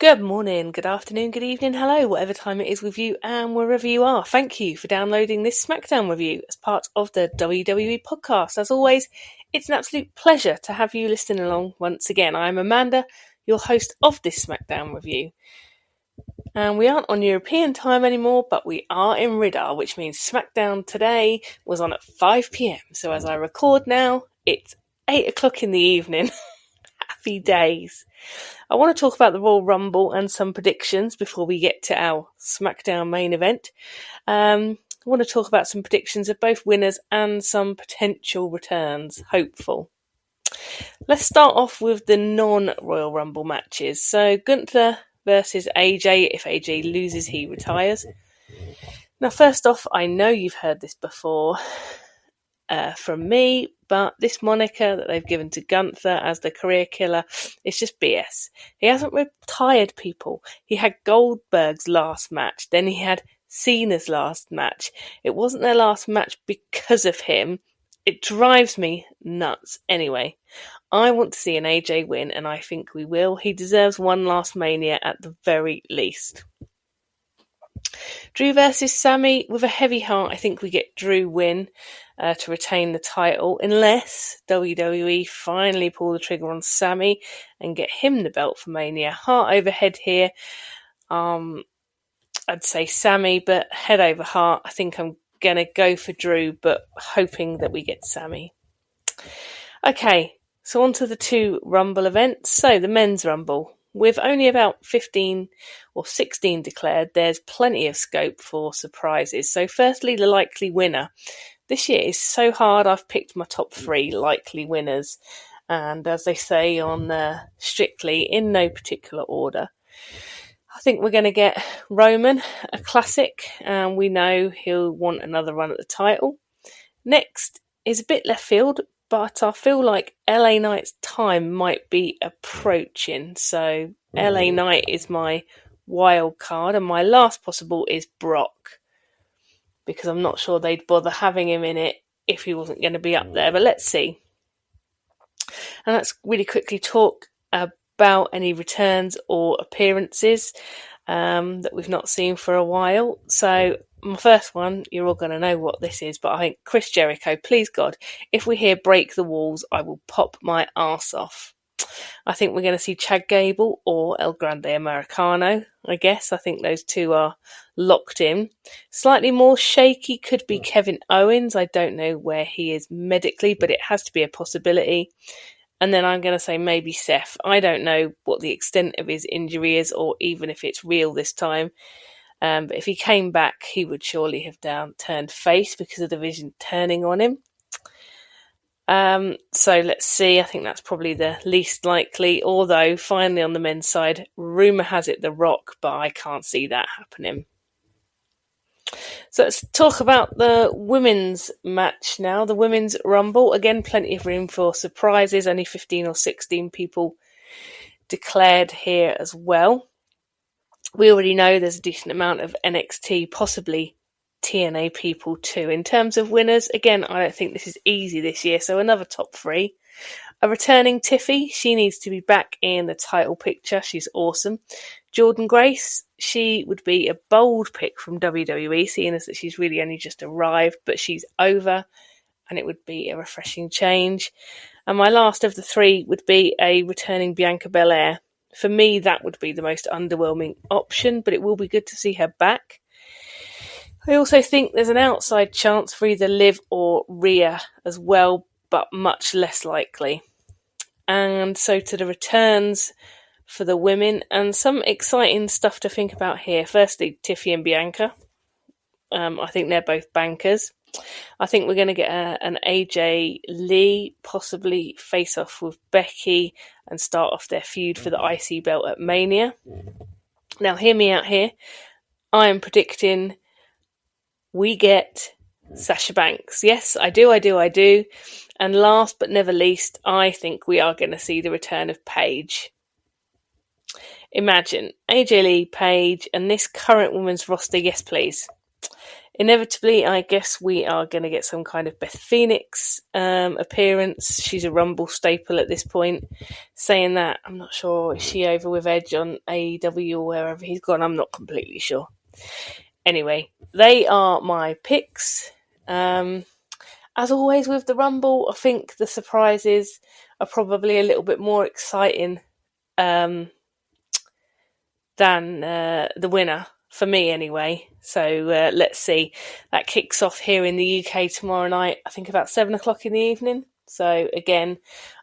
Good morning, good afternoon, good evening, hello, whatever time it is with you and wherever you are. Thank you for downloading this SmackDown review as part of the WWE podcast. As always, it's an absolute pleasure to have you listening along once again. I'm Amanda, your host of this SmackDown review. And we aren't on European time anymore, but we are in Radar, which means SmackDown today was on at 5 p.m. So as I record now, it's 8 o'clock in the evening. Happy days. I want to talk about the Royal Rumble and some predictions before we get to our SmackDown main event. I want to talk about some predictions of both winners and some potential returns, hopeful. Let's start off with the non-Royal Rumble matches. So Gunther versus AJ. If AJ loses, he retires. Now, first off, I know you've heard this before from me, but this moniker that they've given to Gunther as the career killer is just BS. He hasn't retired people. He had Goldberg's last match, then he had Cena's last match. It wasn't their last match because of him. It drives me nuts. Anyway, I want to see an AJ win, and I think we will. He deserves one last Mania at the very least. Drew versus Sami. With a heavy heart, I think we get Drew win to retain the title, unless WWE finally pull the trigger on Sami and get him the belt for Mania. Heart over head here. I'd say Sami, but head over heart, I think I'm going to go for Drew, but hoping that we get Sami. Okay, so on to the two Rumble events. So the men's Rumble. With only about 15 or 16 declared, there's plenty of scope for surprises. So firstly, the likely winner. This year is so hard, I've picked my top 3 likely winners. And as they say on Strictly, in no particular order. I think we're going to get Roman, a classic, and we know he'll want another run at the title. Next is a bit left field, but I feel like LA Knight's time might be approaching. So LA Knight is my wild card, and my last possible is Brock, because I'm not sure they'd bother having him in it if he wasn't going to be up there. But let's see. And let's really quickly talk about any returns or appearances that we've not seen for a while. So my first one, you're all going to know what this is, but I think Chris Jericho, please God, if we hear Break the Walls, I will pop my arse off. I think we're going to see Chad Gable or El Grande Americano, I guess. I think those two are locked in. Slightly more shaky could be Kevin Owens. I don't know where he is medically, but it has to be a possibility. And then I'm going to say maybe Seth. I don't know what the extent of his injury is, or even if it's real this time. But if he came back, he would surely have turned face because of the Vision turning on him. So let's see. I think that's probably the least likely. Although, finally on the men's side, rumour has it The Rock, but I can't see that happening. So let's talk about the women's match now. The women's Rumble. Again, plenty of room for surprises. Only 15 or 16 people declared here as well. We already know there's a decent amount of NXT, possibly TNA people too. In terms of winners, again, I don't think this is easy this year, so another top 3. A returning Tiffy, she needs to be back in the title picture. She's awesome. Jordynne Grace, she would be a bold pick from WWE, seeing as that she's really only just arrived, but she's over, and it would be a refreshing change. And my last of the 3 would be a returning Bianca Belair. For me, that would be the most underwhelming option, but it will be good to see her back. I also think there's an outside chance for either Liv or Rhea as well, but much less likely. And so to the returns for the women, and some exciting stuff to think about here. Firstly, Tiffy and Bianca. I think they're both bankers. I think we're going to get an AJ Lee, possibly face off with Becky and start off their feud for the IC belt at Mania. Now, hear me out here. I am predicting we get Sasha Banks. Yes, I do. And last but never least, I think we are going to see the return of Paige. Imagine AJ Lee, Paige, and this current women's roster. Yes, please. Inevitably, I guess we are going to get some kind of Beth Phoenix appearance. She's a Rumble staple at this point. Saying that, I'm not sure, is she over with Edge on AEW or wherever he's gone? I'm not completely sure. Anyway, they are my picks. As always with the Rumble, I think the surprises are probably a little bit more exciting than the winner. For me, anyway. So let's see. That kicks off here in the UK tomorrow night, I think about 7 o'clock in the evening. So again,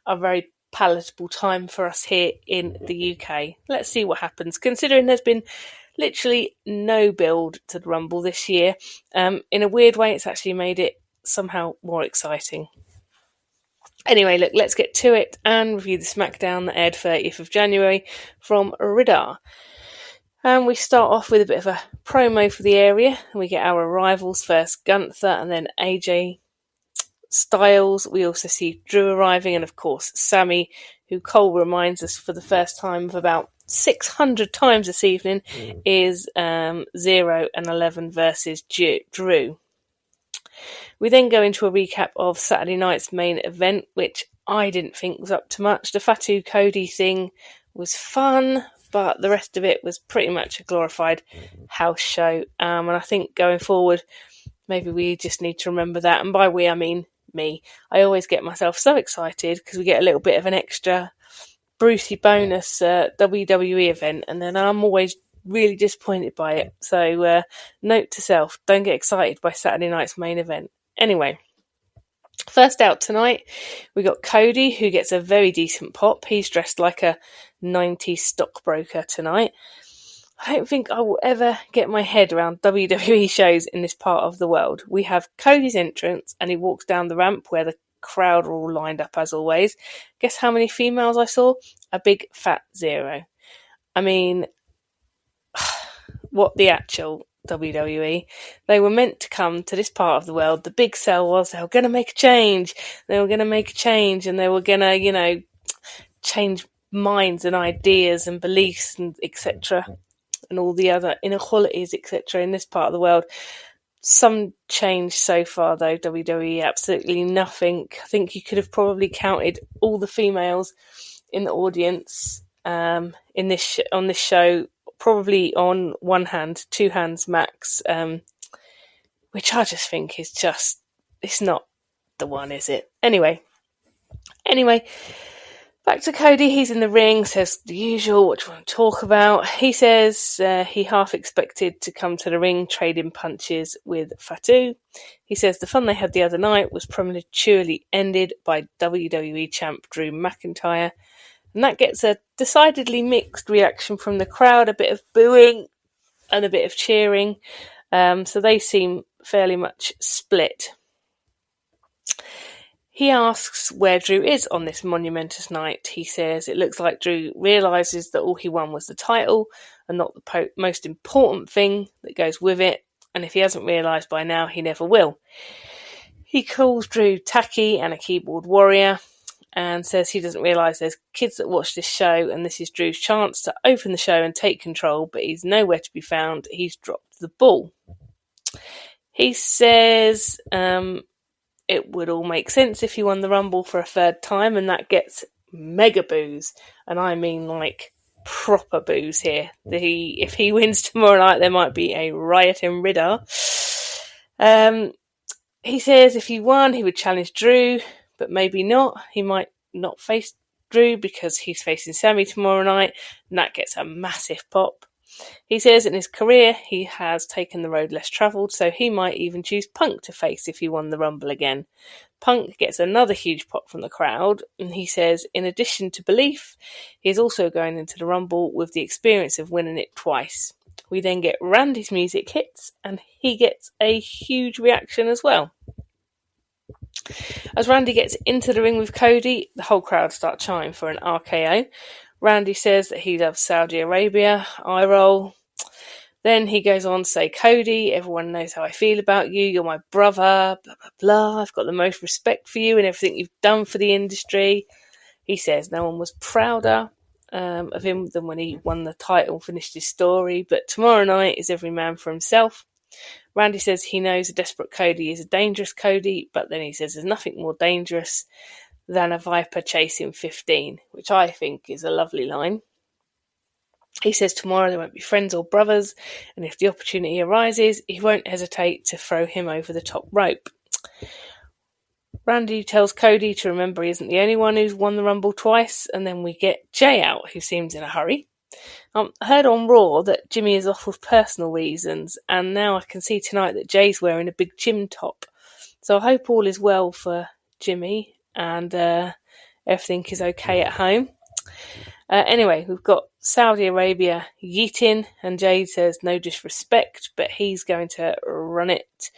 a very palatable time for us here in the UK. Let's see what happens. Considering there's been literally no build to the Rumble this year, in a weird way, it's actually made it somehow more exciting. Anyway, look, let's get to it and review the SmackDown that aired 30th of January from Ridar. And we start off with a bit of a promo for the area. We get our arrivals first, Gunther and then AJ Styles. We also see Drew arriving and, of course, Sami, who Cole reminds us for the first time of about 600 times this evening, is 0 and 11 versus Drew. We then go into a recap of Saturday night's main event, which I didn't think was up to much. The Fatu Cody thing was fun, but the rest of it was pretty much a glorified house show. And I think going forward, maybe we just need to remember that. And by we, I mean me. I always get myself so excited because we get a little bit of an extra Brucey bonus WWE event, and then I'm always really disappointed by it. So note to self, don't get excited by Saturday night's main event. Anyway, first out tonight, we got Cody, who gets a very decent pop. He's dressed like a 90s stockbroker tonight. I don't think I will ever get my head around WWE shows in this part of the world. We have Cody's entrance, and he walks down the ramp where the crowd are all lined up as always. Guess how many females I saw? A big fat 0. I mean, what the actual WWE? They were meant to come to this part of the world. The big sell was they were going to make a change. They were going to make a change, and they were going to, change minds and ideas and beliefs and etc. and all the other inequalities, etc. in this part of the world. Some change so far, though, WWE, absolutely nothing. I think you could have probably counted all the females in the audience on this show, probably on one hand, 2 hands max, which I just think is it's not the one, is it? Anyway, back to Cody. He's in the ring, says the usual, what do you want to talk about? He says he half expected to come to the ring trading punches with Fatu. He says the fun they had the other night was prematurely ended by WWE champ Drew McIntyre. And that gets a decidedly mixed reaction from the crowd, a bit of booing and a bit of cheering. So they seem fairly much split. He asks where Drew is on this monumentous night. He says it looks like Drew realises that all he won was the title and not the most important thing that goes with it. And if he hasn't realised by now, he never will. He calls Drew tacky and a keyboard warrior and says he doesn't realise there's kids that watch this show and this is Drew's chance to open the show and take control, but he's nowhere to be found. He's dropped the ball. He says it would all make sense if he won the Rumble for a third time, and that gets mega boos. And I mean like proper boos here. If he wins tomorrow night, there might be a riot in Ridder. He says if he won, he would challenge Drew, but maybe not. He might not face Drew because he's facing Sami tomorrow night, and that gets a massive pop. He says in his career he has taken the road less travelled, so he might even choose Punk to face if he won the Rumble again. Punk gets another huge pop from the crowd, and he says in addition to belief, he is also going into the Rumble with the experience of winning it twice. We then get Randy's music hits, and he gets a huge reaction as well. As Randy gets into the ring with Cody, the whole crowd start chanting for an RKO. Randy says that he loves Saudi Arabia. Eye roll. Then he goes on to say, Cody, everyone knows how I feel about you. You're my brother, blah, blah, blah. I've got the most respect for you and everything you've done for the industry. He says no one was prouder of him than when he won the title and finished his story. But tomorrow night is every man for himself. Randy says he knows a desperate Cody is a dangerous Cody, but then he says there's nothing more dangerous than a viper chasing 15, which I think is a lovely line. He says tomorrow they won't be friends or brothers, and if the opportunity arises, he won't hesitate to throw him over the top rope. Randy tells Cody to remember he isn't the only one who's won the Rumble twice, and then we get Jay out, who seems in a hurry. I heard on Raw that Jimmy is off with personal reasons, and now I can see tonight that Jay's wearing a big gym top. So I hope all is well for Jimmy, and everything is okay at home. Anyway, we've got Saudi Arabia yeeting, and Jade says no disrespect, but he's going to run it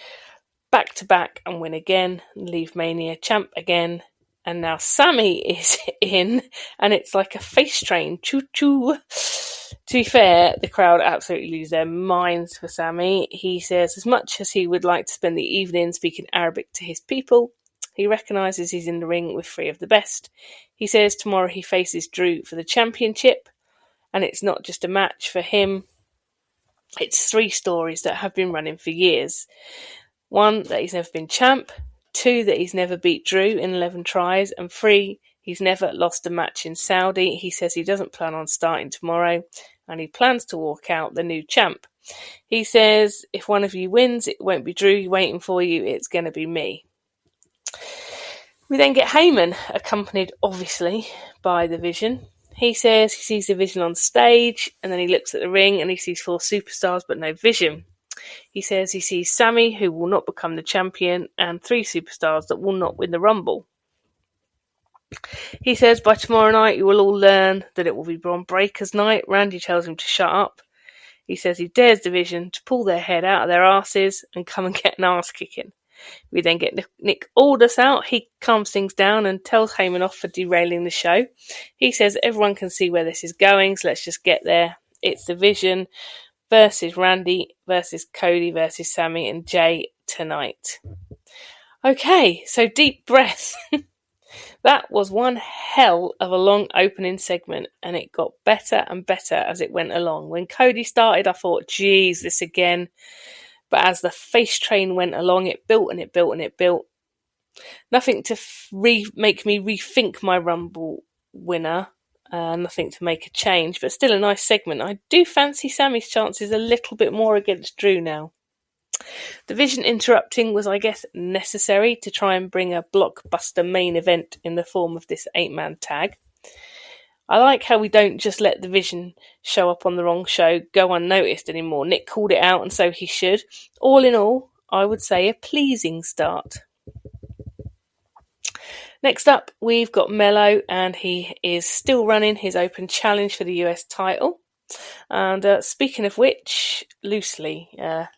back to back and win again, leave Mania champ again. And now Sami is in, and it's like a face train. Choo choo. To be fair, the crowd absolutely lose their minds for Sami. He says as much as he would like to spend the evening speaking Arabic to his people, he recognises he's in the ring with three of the best. He says tomorrow he faces Drew for the championship, and it's not just a match for him. It's 3 stories that have been running for years. 1, that he's never been champ. 2, that he's never beat Drew in 11 tries. And 3, he's never lost a match in Saudi. He says he doesn't plan on starting tomorrow, and he plans to walk out the new champ. He says if one of you wins, it won't be Drew waiting for you, it's going to be me. We then get Heyman, accompanied obviously by the Vision. He says he sees the Vision on stage, and then he looks at the ring and he sees 4 superstars but no Vision. He says he sees Sami, who will not become the champion, and 3 superstars that will not win the Rumble. He says by tomorrow night you will all learn that it will be Bron Breakker's night. Randy tells him to shut up. He says he dares the Vision to pull their head out of their asses and come and get an ass kicking. We then get Nick Aldis out. He calms things down and tells Heyman off for derailing the show. He says everyone can see where this is going, so let's just get there. It's the Vision versus Randy versus Cody versus Sami and Jay tonight. Okay, so deep breath. That was one hell of a long opening segment, and it got better and better as it went along. When Cody started, I thought, geez, this again. But as the face train went along, it built and it built and it built. Nothing to make me rethink my Rumble winner. Nothing to make a change, but still a nice segment. I do fancy Sami's chances a little bit more against Drew now. The Vision interrupting was, I guess, necessary to try and bring a blockbuster main event in the form of this 8-man tag. I like how we don't just let the Vision show up on the wrong show go unnoticed anymore. Nick called it out, and so he should. All in all, I would say a pleasing start. Next up, we've got Mello, and he is still running his open challenge for the US title. And speaking of which, loosely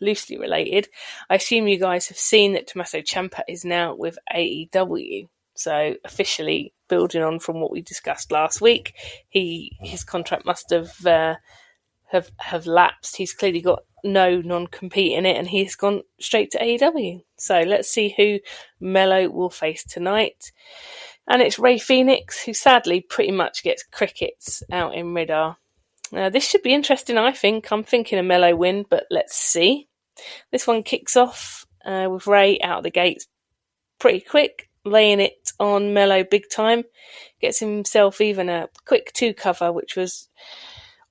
related, I assume you guys have seen that Tommaso Ciampa is now with AEW. So officially building on from what we discussed last week, his contract must have lapsed. He's clearly got no non-compete in it, and he's gone straight to AEW. So let's see who Mello will face tonight. And it's Rey Fenix, who sadly pretty much gets crickets out in Midar. This should be interesting, I think. I'm thinking a Mello win, but let's see. This one kicks off with Rey out of the gates pretty quick, laying it on Mello big time. Gets himself even a quick 2 cover, which was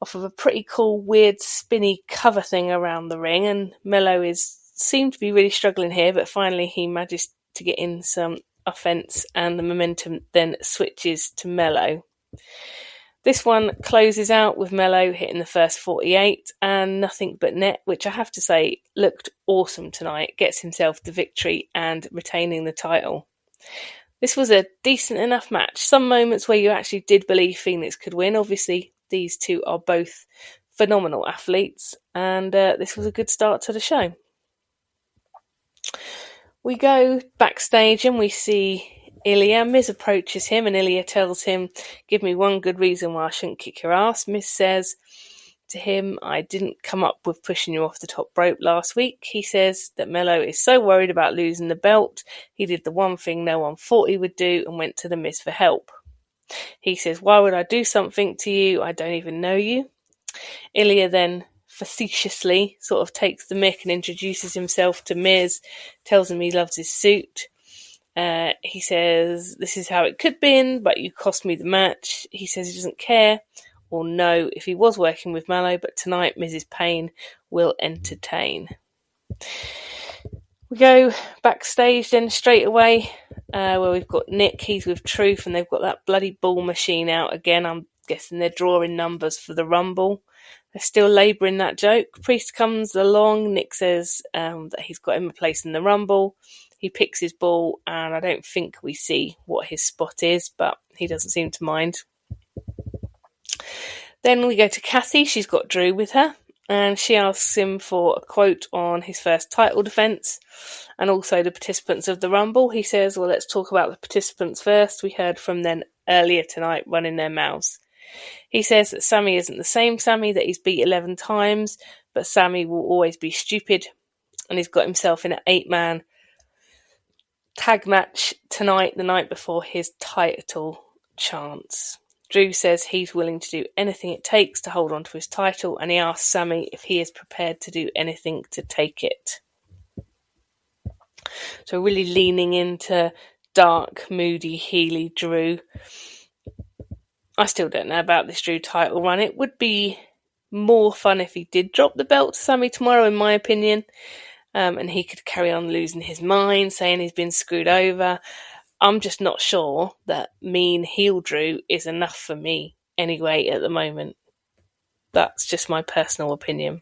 off of a pretty cool, weird, spinny cover thing around the ring. And Mello seemed to be really struggling here, but finally he manages to get in some offense, and the momentum then switches to Mello. This one closes out with Mello hitting the first 48 and nothing but net, which I have to say looked awesome tonight. Gets himself the victory and retaining the title. This was a decent enough match. Some moments where you actually did believe Phoenix could win. Obviously, these two are both phenomenal athletes, and this was a good start to the show. We go backstage and we see Ilya. Miz approaches him and Ilya tells him, "Give me one good reason why I shouldn't kick your ass." Miz says to him, "I didn't come up with pushing you off the top rope last week." He says that Mello is so worried about losing the belt, he did the one thing no one thought he would do and went to the Miz for help. He says, "Why would I do something to you? I don't even know you." Ilya then facetiously sort of takes the mick and introduces himself to Miz, tells him he loves his suit. He says, this is how it could have been, but you cost me the match. He says he doesn't care or know if he was working with Mallow, but tonight Mrs. Payne will entertain. We go backstage then straight away, where we've got Nick, he's with Truth, and they've got that bloody ball machine out again. I'm guessing they're drawing numbers for the Rumble. They're still labouring that joke. Priest comes along. Nick says that he's got him a place in the Rumble. He picks his ball, and I don't think we see what his spot is, but he doesn't seem to mind. Then we go to Kathy. She's got Drew with her, and she asks him for a quote on his first title defence and also the participants of the Rumble. He says, well, let's talk about the participants first. We heard from them earlier tonight running their mouths. He says that Sami isn't the same Sami that he's beat 11 times, but Sami will always be stupid, and he's got himself in an 8-man tag match tonight, the night before his title chance. Drew says he's willing to do anything it takes to hold on to his title, and he asks Sami if he is prepared to do anything to take it. So really leaning into dark, moody, heely Drew. I still don't know about this Drew title run. It would be more fun if he did drop the belt to Sami tomorrow, in my opinion, and he could carry on losing his mind, saying he's been screwed over. I'm just not sure that mean heel Drew is enough for me anyway at the moment. That's just my personal opinion.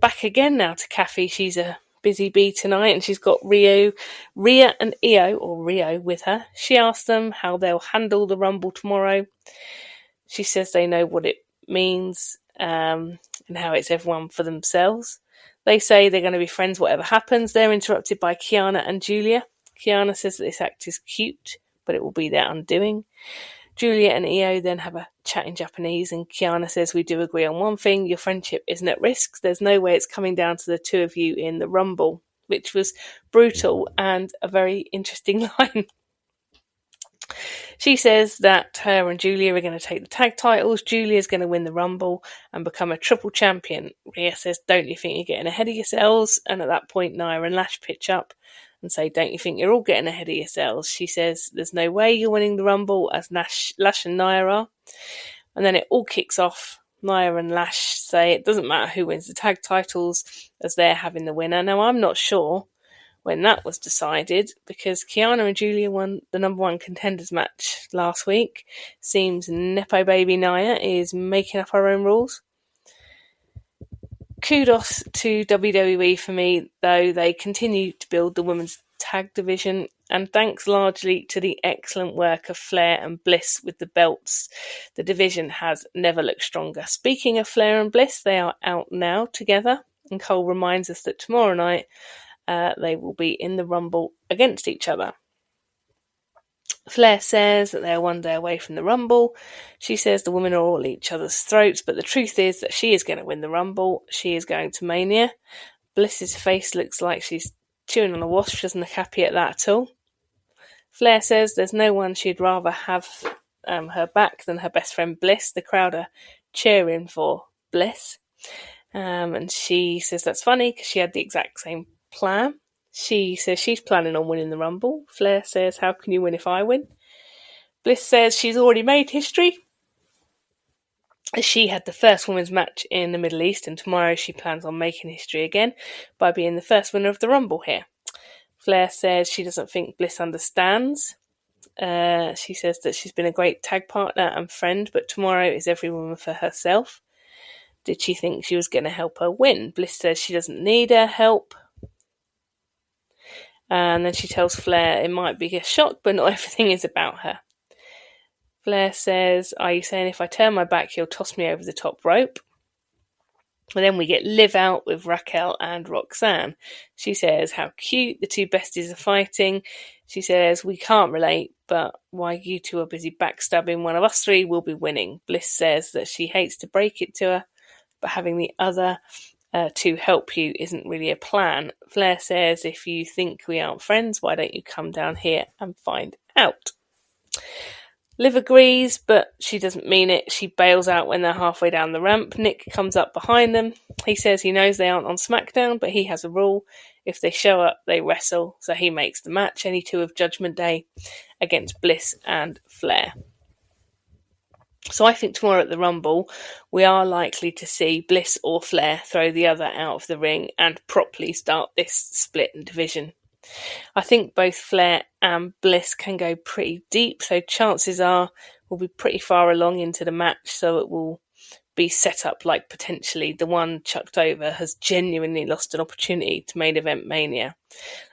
Back again now to Kathy. She's a busy bee tonight, and she's got Rhea and Rio with her. She asks them how they'll handle the Rumble tomorrow. She says they know what it means and how it's everyone for themselves. They say they're going to be friends whatever happens. They're interrupted by Kiana and Julia. Kiana says that this act is cute, but it will be their undoing. Julia and Io then have a chat in Japanese, and Kiana says, we do agree on one thing, your friendship isn't at risk. There's no way it's coming down to the two of you in the Rumble, which was brutal and a very interesting line. She says that her and Julia are going to take the tag titles. Julia's going to win the Rumble and become a triple champion. Rhea says, don't you think you're getting ahead of yourselves? And at that point, Nia and Lash pitch up and say, don't you think you're all getting ahead of yourselves? She says, there's no way you're winning the Rumble, as Lash and Nia are. And then it all kicks off. Nia and Lash say it doesn't matter who wins the tag titles, as they're having the winner. Now, I'm not sure when that was decided, because Kiana and Julia won the number one contenders match last week. Seems Nepo Baby Nia is making up her own rules. Kudos to WWE for me, though. They continue to build the women's tag division, and thanks largely to the excellent work of Flair and Bliss with the belts, the division has never looked stronger. Speaking of Flair and Bliss, they are out now together, and Cole reminds us that tomorrow night they will be in the Rumble against each other. Flair says that they're one day away from the Rumble. She says the women are all at each other's throats, but the truth is that she is going to win the Rumble. She is going to Mania. Bliss's face looks like she's chewing on a wasp. She doesn't look happy at that at all. Flair says there's no one she'd rather have her back than her best friend Bliss. The crowd are cheering for Bliss. And she says that's funny because she had the exact same plan. She says she's planning on winning the Rumble. Flair says, how can you win if I win? Bliss says she's already made history, as she had the first women's match in the Middle East, and tomorrow she plans on making history again by being the first winner of the Rumble here. Flair says she doesn't think Bliss understands. She says that she's been a great tag partner and friend, but tomorrow is every woman for herself. Did she think she was going to help her win? Bliss says she doesn't need her help. And then she tells Flair it might be a shock, but not everything is about her. Flair says, are you saying if I turn my back, he'll toss me over the top rope? And then we get Liv out with Raquel and Roxanne. She says how cute, the two besties are fighting. She says, we can't relate, but while you two are busy backstabbing, one of us three will be winning. Bliss says that she hates to break it to her, but having the other to help you isn't really a plan. Flair says, if you think we aren't friends, why don't you come down here and find out? Liv agrees, but she doesn't mean it. She bails out when they're halfway down the ramp. Nick comes up behind them. He says he knows they aren't on SmackDown, but he has a rule. If they show up, they wrestle. So he makes the match, any two of Judgment Day, against Bliss and Flair. So I think tomorrow at the Rumble, we are likely to see Bliss or Flair throw the other out of the ring and properly start this split and division. I think both Flair and Bliss can go pretty deep, so chances are we'll be pretty far along into the match, so it will be set up like potentially the one chucked over has genuinely lost an opportunity to main event Mania.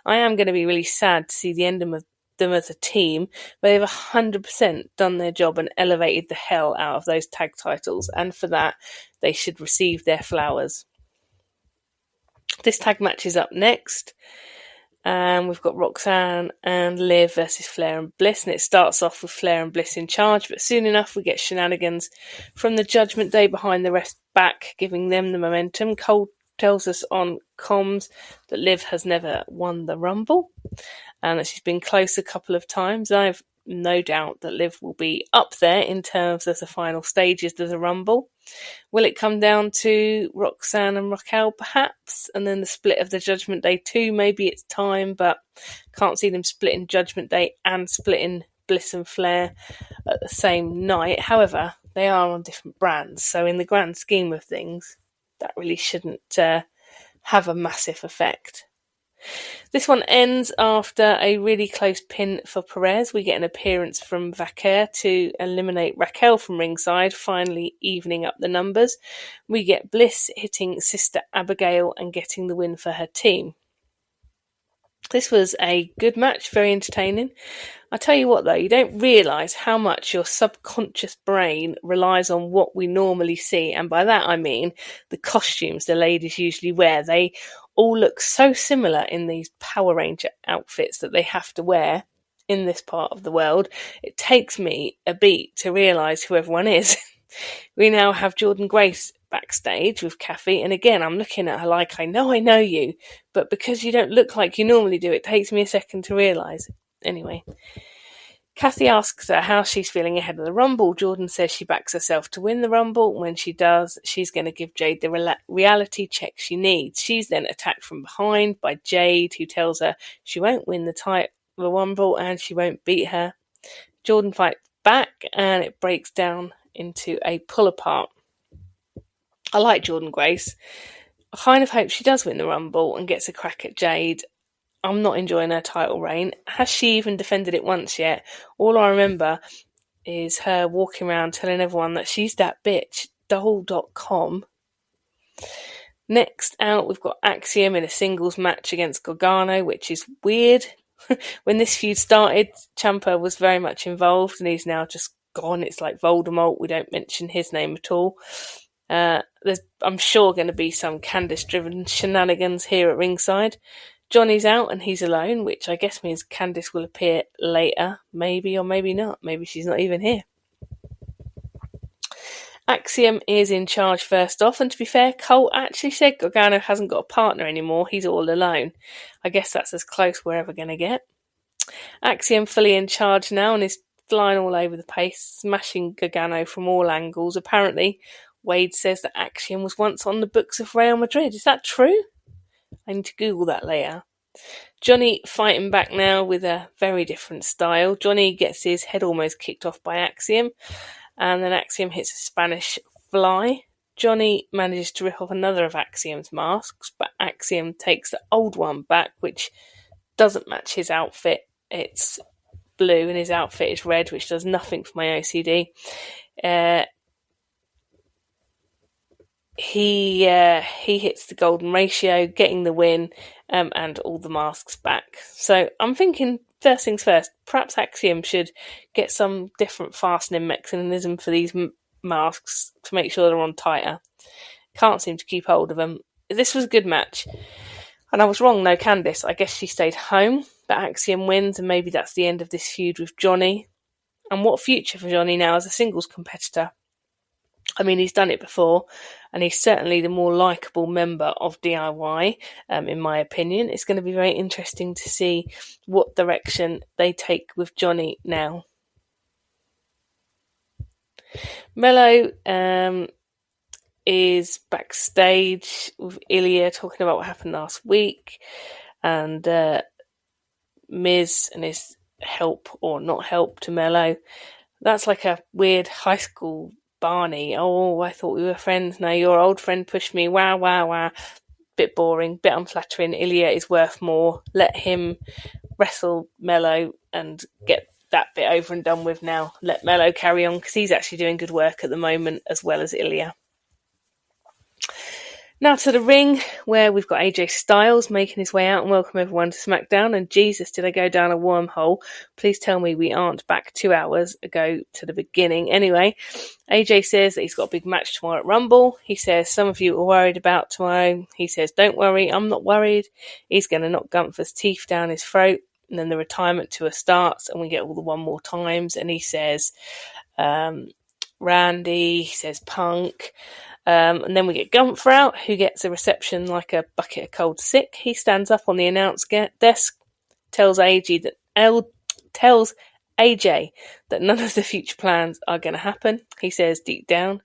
I am going to be really sad to see the end of them as a team, but they've 100% done their job and elevated the hell out of those tag titles, and for that they should receive their flowers. This tag match is up next. And we've got Roxanne and Liv versus Flair and Bliss, and it starts off with Flair and Bliss in charge, but soon enough we get shenanigans from the Judgment Day behind the ref's back, giving them the momentum. Cole tells us on comms that Liv has never won the Rumble and that she's been close a couple of times. I have no doubt that Liv will be up there in terms of the final stages of the Rumble. Will it come down to Roxanne and Raquel perhaps, and then the split of the Judgment Day too? Maybe it's time, but can't see them splitting Judgment Day and splitting Bliss and Flair at the same night. However, they are on different brands, so in the grand scheme of things, that really shouldn't have a massive effect. This one ends after a really close pin for Perez. We get an appearance from Breakker to eliminate Raquel from ringside, finally evening up the numbers. We get Bliss hitting Sister Abigail and getting the win for her team. This was a good match, very entertaining. I tell you what though, you don't realise how much your subconscious brain relies on what we normally see, and by that I mean the costumes the ladies usually wear. They all look so similar in these Power Ranger outfits that they have to wear in this part of the world. It takes me a beat to realise who everyone is. We now have Jordynne Grace backstage with Kathy, and again I'm looking at her like I know you, but because you don't look like you normally do, it takes me a second to realise. Anyway, Kathy asks her how she's feeling ahead of the Rumble. Jordynne says she backs herself to win the Rumble. When she does, she's going to give Jade the reality check she needs. She's then attacked from behind by Jade, who tells her she won't win the Rumble and she won't beat her. Jordynne fights back and it breaks down into a pull apart. I like Jordynne Grace. I kind of hope she does win the Rumble and gets a crack at Jade. I'm not enjoying her title reign. Has she even defended it once yet? All I remember is her walking around telling everyone that she's that bitch, doll.com. Next out, we've got Axiom in a singles match against Gargano, which is weird. When this feud started, Ciampa was very much involved and he's now just gone. It's like Voldemort. We don't mention his name at all. There's, I'm sure, going to be some Candice-driven shenanigans here at ringside. Johnny's out and he's alone, which I guess means Candice will appear later. Maybe or maybe not. Maybe she's not even here. Axiom is in charge first off, and to be fair, Cole actually said Gargano hasn't got a partner anymore. He's all alone. I guess that's as close we're ever going to get. Axiom fully in charge now and is flying all over the place, smashing Gargano from all angles. Apparently, Wade says that Axiom was once on the books of Real Madrid. Is that true? I need to Google that later. Johnny fighting back now with a very different style. Johnny gets his head almost kicked off by Axiom, and then Axiom hits a Spanish fly. Johnny manages to rip off another of Axiom's masks, but Axiom takes the old one back, which doesn't match his outfit. It's blue and his outfit is red, which does nothing for my OCD. He hits the golden ratio, getting the win, and all the masks back. So I'm thinking, first things first, perhaps Axiom should get some different fastening mechanism for these masks to make sure they're on tighter. Can't seem to keep hold of them. This was a good match. And I was wrong, no Candice. I guess she stayed home, but Axiom wins, and maybe that's the end of this feud with Johnny. And what future for Johnny now as a singles competitor? I mean, he's done it before, and he's certainly the more likeable member of DIY, in my opinion. It's going to be very interesting to see what direction they take with Johnny now. Melo is backstage with Ilya talking about what happened last week, and Miz and his help or not help to Melo. That's like a weird high school Barney. Oh, I thought we were friends. Now your old friend pushed me. Wow, wow, wow. Bit boring, bit unflattering. Ilya is worth more. Let him wrestle Melo and get that bit over and done with now. Let Melo carry on because he's actually doing good work at the moment as well as Ilya. Now to the ring, where we've got AJ Styles making his way out and welcome everyone to SmackDown. And Jesus, did I go down a wormhole? Please tell me we aren't back 2 hours ago to the beginning. Anyway, AJ says that he's got a big match tomorrow at Rumble. He says some of you are worried about tomorrow. He says, don't worry, I'm not worried. He's going to knock Gunther's teeth down his throat. And then the retirement tour starts and we get all the one more times. And he says, Randy, he says Punk. And then we get Gunther out, who gets a reception like a bucket of cold sick. He stands up on the announce desk, tells AJ that none of the future plans are going to happen. He says deep down,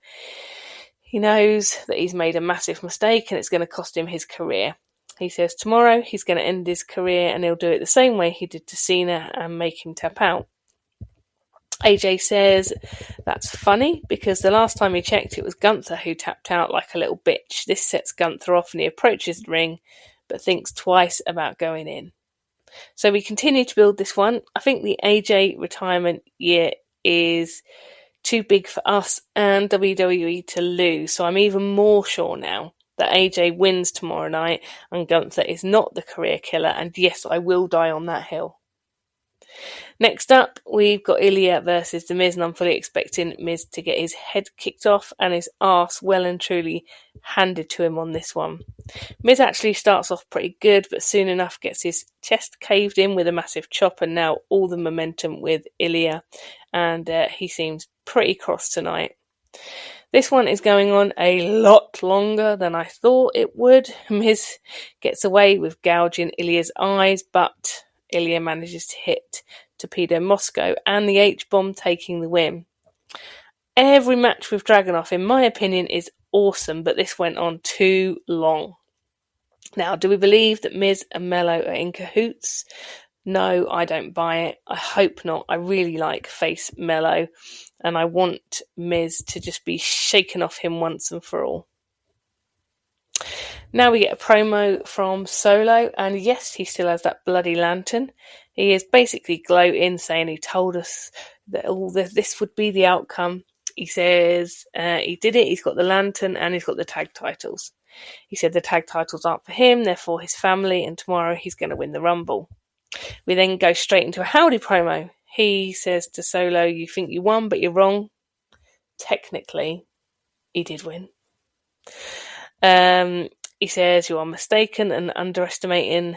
he knows that he's made a massive mistake and it's going to cost him his career. He says tomorrow he's going to end his career and he'll do it the same way he did to Cena and make him tap out. AJ says that's funny because the last time he checked it was Gunther who tapped out like a little bitch. This sets Gunther off and he approaches the ring but thinks twice about going in. So we continue to build this one. I think the AJ retirement year is too big for us and WWE to lose. So I'm even more sure now that AJ wins tomorrow night and Gunther is not the career killer. And yes, I will die on that hill. Next up, we've got Ilya versus The Miz, and I'm fully expecting Miz to get his head kicked off and his arse well and truly handed to him on this one. Miz actually starts off pretty good, but soon enough gets his chest caved in with a massive chop, and now all the momentum with Ilya, and he seems pretty cross tonight. This one is going on a lot longer than I thought it would. Miz gets away with gouging Ilya's eyes, but Ilya manages to hit Torpedo Moscow and the H-Bomb, taking the win. Every match with Dragunov, in my opinion, is awesome, but this went on too long. Now, do we believe that Miz and Melo are in cahoots? No, I don't buy it. I hope not. I really like face Melo, and I want Miz to just be shaken off him once and for all. Now we get a promo from Solo, and yes, he still has that bloody lantern. He is basically gloating, saying he told us that all this would be the outcome. He says he did it, he's got the lantern, and he's got the tag titles. He said the tag titles aren't for him, they're for his family, and tomorrow he's going to win the Rumble. We then go straight into a Howdy promo. He says to Solo, you think you won, but you're wrong. Technically, he did win. He says you are mistaken and underestimating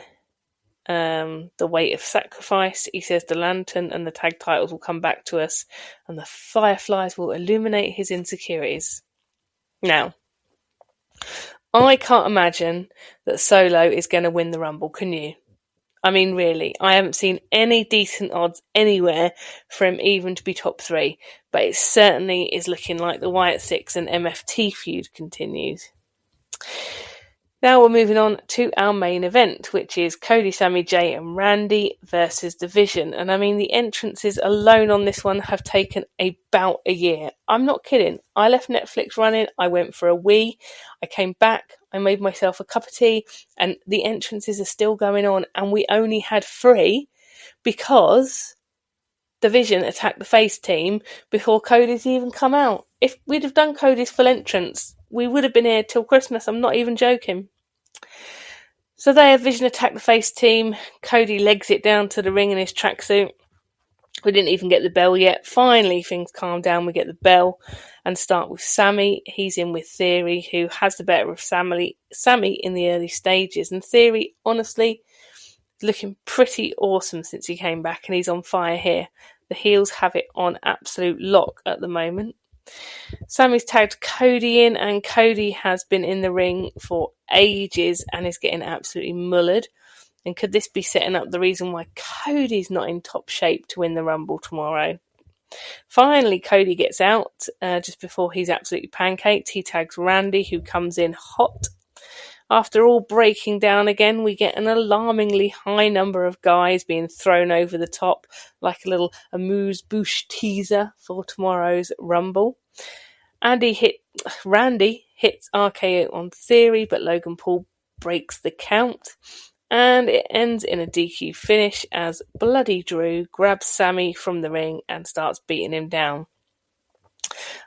the weight of sacrifice. He says the lantern and the tag titles will come back to us and the fireflies will illuminate his insecurities. Now, I can't imagine that Solo is going to win the Rumble, can you? I mean, really, I haven't seen any decent odds anywhere for him even to be top 3, but it certainly is looking like the Wyatt Six and MFT feud continues. Now we're moving on to our main event, which is Cody, Sami, Jay and Randy versus Division. And I mean, the entrances alone on this one have taken about a year. I'm not kidding. I left Netflix running. I went for a wee. I came back. I made myself a cup of tea. And the entrances are still going on. And we only had 3 because Division attacked the face team before Cody's even come out. If we'd have done Cody's full entrance, we would have been here till Christmas. I'm not even joking. So there, Vision attacked the face team. Cody legs it down to the ring in his tracksuit. We didn't even get the bell yet. Finally, things calm down. We get the bell and start with Sami. He's in with Theory, who has the better of Sami in the early stages. And Theory, honestly, looking pretty awesome since he came back, and he's on fire here. The heels have it on absolute lock at the moment. Sami's tagged Cody in, and Cody has been in the ring for ages and is getting absolutely mullered. And could this be setting up the reason why Cody's not in top shape to win the Rumble tomorrow? Finally, Cody gets out just before he's absolutely pancaked. He tags Randy, who comes in hot. After all breaking down again, we get an alarmingly high number of guys being thrown over the top, like a little amuse-bouche teaser for tomorrow's Rumble. Randy hits RKO on Theory, but Logan Paul breaks the count. And it ends in a DQ finish as Bloody Drew grabs Sami from the ring and starts beating him down.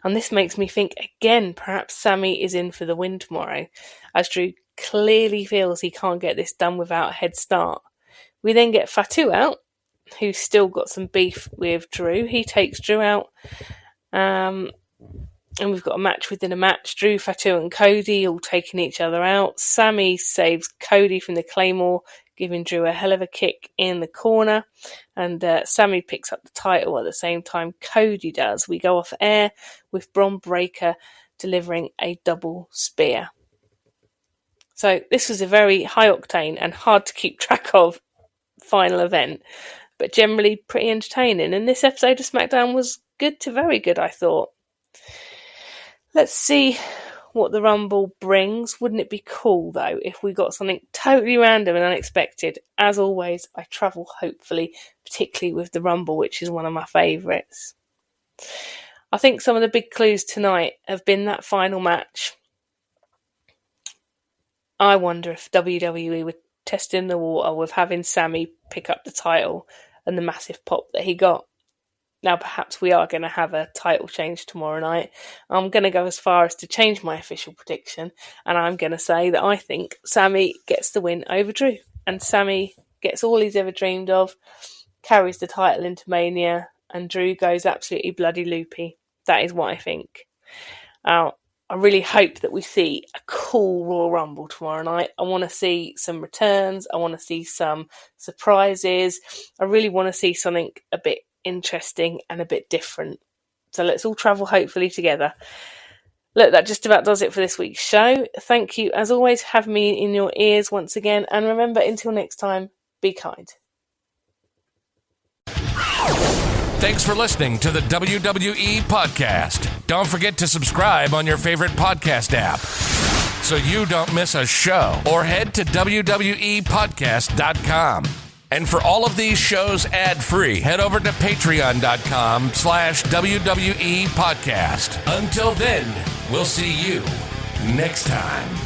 And this makes me think again, perhaps Sami is in for the win tomorrow, as Drew clearly feels he can't get this done without a head start. We then get Fatu out, who's still got some beef with Drew. He takes Drew out, and we've got a match within a match. Drew, Fatu and Cody all taking each other out. Sami saves Cody from the Claymore, giving Drew a hell of a kick in the corner. And Sami picks up the title at the same time Cody does. We go off air with Bron Breakker delivering a double spear. So this was a very high octane and hard to keep track of final event, but generally pretty entertaining. And this episode of SmackDown was good to very good, I thought. Let's see what the Rumble brings. Wouldn't it be cool, though, if we got something totally random and unexpected? As always, I travel hopefully, particularly with the Rumble, which is one of my favourites. I think some of the big clues tonight have been that final match. I wonder if WWE were testing the water with having Sami pick up the title and the massive pop that he got. Now, perhaps we are going to have a title change tomorrow night. I'm going to go as far as to change my official prediction, and I'm going to say that I think Sami gets the win over Drew, and Sami gets all he's ever dreamed of, carries the title into Mania, and Drew goes absolutely bloody loopy. That is what I think. I really hope that we see a cool Royal Rumble tomorrow night. I want to see some returns. I want to see some surprises. I really want to see something a bit interesting and a bit different. So let's all travel hopefully together. Look, that just about does it for this week's show. Thank you, as always, for having me in your ears once again. And remember, until next time, be kind. Thanks for listening to the WWE Podcast. Don't forget to subscribe on your favorite podcast app so you don't miss a show, or head to WWEpodcast.com. And for all of these shows ad-free, head over to patreon.com/WWE Podcast. Until then, we'll see you next time.